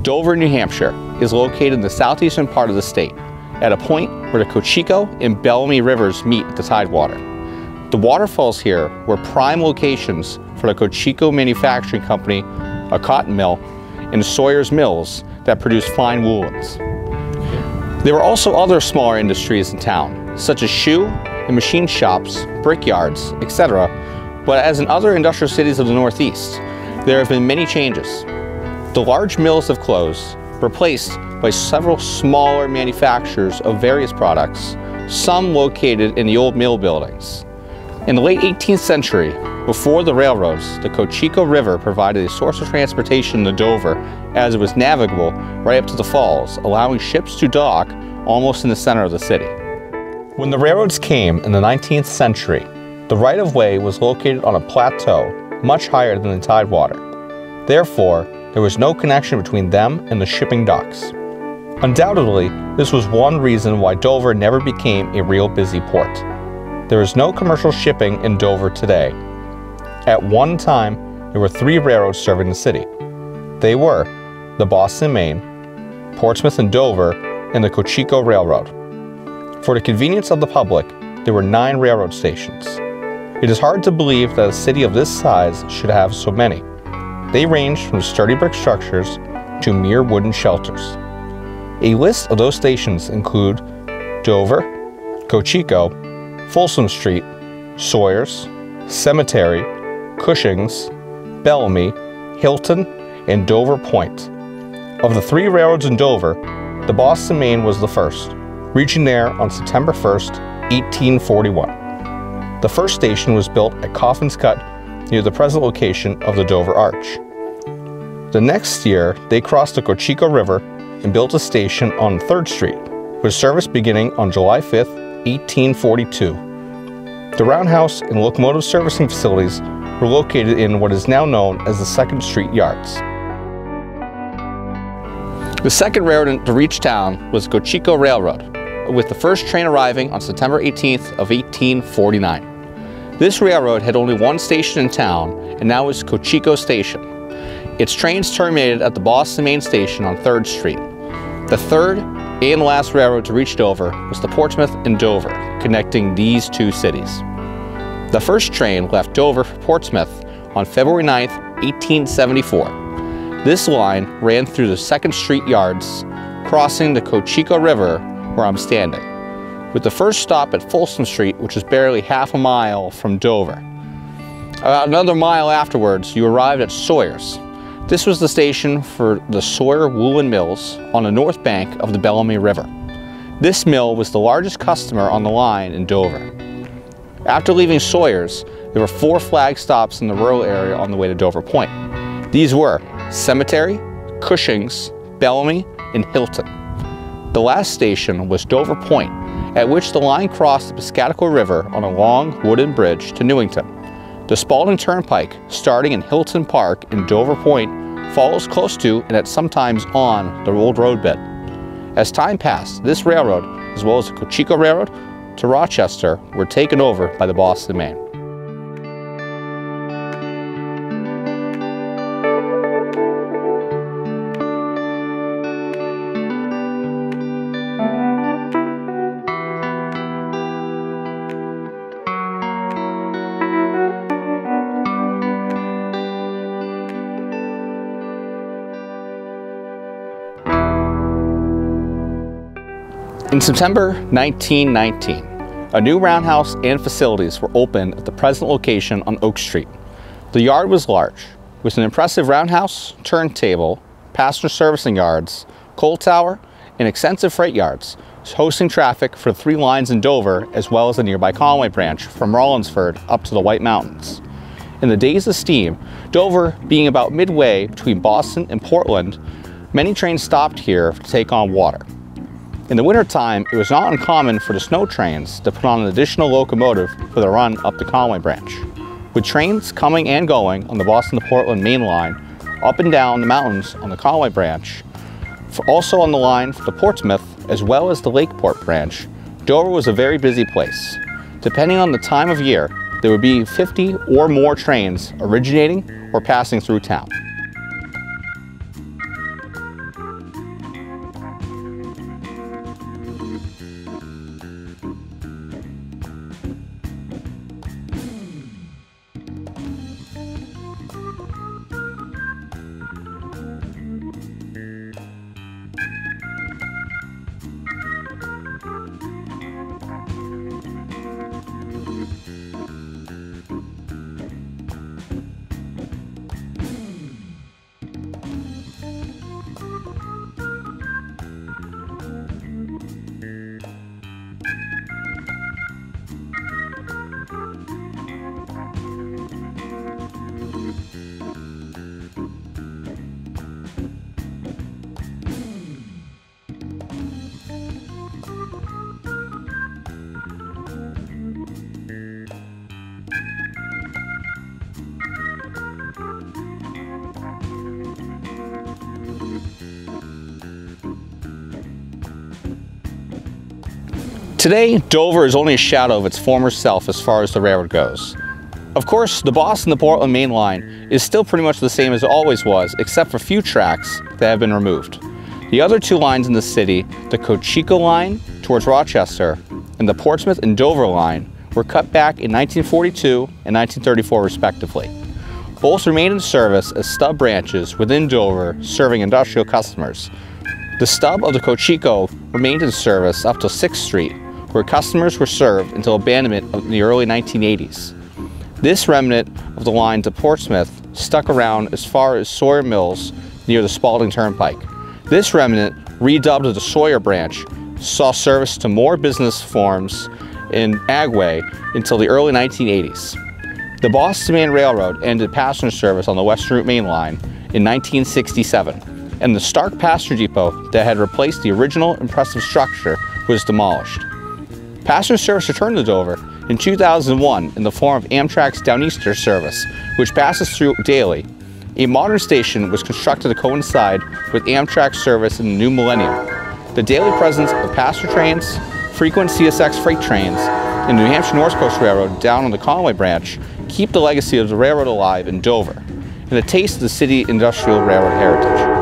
Dover, New Hampshire is located in the southeastern part of the state, at a point where the Cocheco and Bellamy rivers meet at the tidewater. The waterfalls here were prime locations for the Cocheco Manufacturing Company, a cotton mill, and Sawyer's Mills that produced fine woolens. There were also other smaller industries in town, such as shoe and machine shops, brickyards, etc. But as in other industrial cities of the Northeast, there have been many changes. The large mills have closed, replaced by several smaller manufacturers of various products, some located in the old mill buildings. In the late 18th century, before the railroads, the Cocheco River provided a source of transportation to Dover as it was navigable right up to the falls, allowing ships to dock almost in the center of the city. When the railroads came in the 19th century, the right-of-way was located on a plateau much higher than the tidewater. Therefore, there was no connection between them and the shipping docks. Undoubtedly, this was one reason why Dover never became a real busy port. There is no commercial shipping in Dover today. At one time, there were 3 railroads serving the city. They were the Boston, Maine, Portsmouth and Dover, and the Cocheco Railroad. For the convenience of the public, there were 9 railroad stations. It is hard to believe that a city of this size should have so many. They ranged from sturdy brick structures to mere wooden shelters. A list of those stations include Dover, Cocheco, Folsom Street, Sawyer's, Cemetery, Cushing's, Bellamy, Hilton, and Dover Point. Of the 3 railroads in Dover, the Boston, Maine was the first, reaching there on September 1st, 1841. The first station was built at Coffin's Cut near the present location of the Dover Arch. The next year, they crossed the Cocheco River and built a station on 3rd Street, with service beginning on July 5th, 1842. The roundhouse and locomotive servicing facilities were located in what is now known as the 2nd Street Yards. The second railroad to reach town was Cocheco Railroad, with the first train arriving on September 18th of 1849. This railroad had only one station in town, and that was Cocheco Station. Its trains terminated at the Boston, Maine station on 3rd Street. The third and last railroad to reach Dover was the Portsmouth and Dover, connecting these 2 cities. The first train left Dover for Portsmouth on February 9th, 1874. This line ran through the 2nd Street Yards, crossing the Cocheco River where I'm standing, with the first stop at Folsom Street, which is barely half a mile from Dover. About another mile afterwards, you arrived at Sawyer's. This was the station for the Sawyer Woolen Mills on the north bank of the Bellamy River. This mill was the largest customer on the line in Dover. After leaving Sawyer's, there were 4 flag stops in the rural area on the way to Dover Point. These were Cemetery, Cushing's, Bellamy, and Hilton. The last station was Dover Point, at which the line crossed the Piscataqua River on a long wooden bridge to Newington. The Spalding Turnpike, starting in Hilton Park in Dover Point, follows close to and at sometimes on the old roadbed. As time passed, this railroad, as well as the Cocheco Railroad to Rochester, were taken over by the Boston, Maine. In September 1919, a new roundhouse and facilities were opened at the present location on Oak Street. The yard was large, with an impressive roundhouse, turntable, passenger servicing yards, coal tower, and extensive freight yards, hosting traffic for 3 lines in Dover as well as the nearby Conway branch from Rollinsford up to the White Mountains. In the days of steam, Dover being about midway between Boston and Portland, many trains stopped here to take on water. In the wintertime, it was not uncommon for the snow trains to put on an additional locomotive for the run up the Conway branch. With trains coming and going on the Boston to Portland main line, up and down the mountains on the Conway branch, also on the line for the Portsmouth as well as the Lakeport branch, Dover was a very busy place. Depending on the time of year, there would be 50 or more trains originating or passing through town. Today, Dover is only a shadow of its former self as far as the railroad goes. Of course, the Boston to Portland Main line is still pretty much the same as it always was, except for a few tracks that have been removed. The other two lines in the city, the Cocheco line towards Rochester and the Portsmouth and Dover line, were cut back in 1942 and 1934 respectively. Both remain in service as stub branches within Dover serving industrial customers. The stub of the Cocheco remained in service up to 6th Street, where customers were served until abandonment in the early 1980s. This remnant of the line to Portsmouth stuck around as far as Sawyer Mills near the Spalding Turnpike. This remnant, redubbed as the Sawyer branch, saw service to more business forms in Agway until the early 1980s. The Boston Maine Railroad ended passenger service on the Western Route Main line in 1967, and the Stark Passenger Depot that had replaced the original impressive structure was demolished. Passenger service returned to Dover in 2001 in the form of Amtrak's Downeaster service, which passes through daily. A modern station was constructed to coincide with Amtrak service in the new millennium. The daily presence of passenger trains, frequent CSX freight trains, and the New Hampshire North Coast Railroad down on the Conway branch keep the legacy of the railroad alive in Dover, and a taste of the city industrial railroad heritage.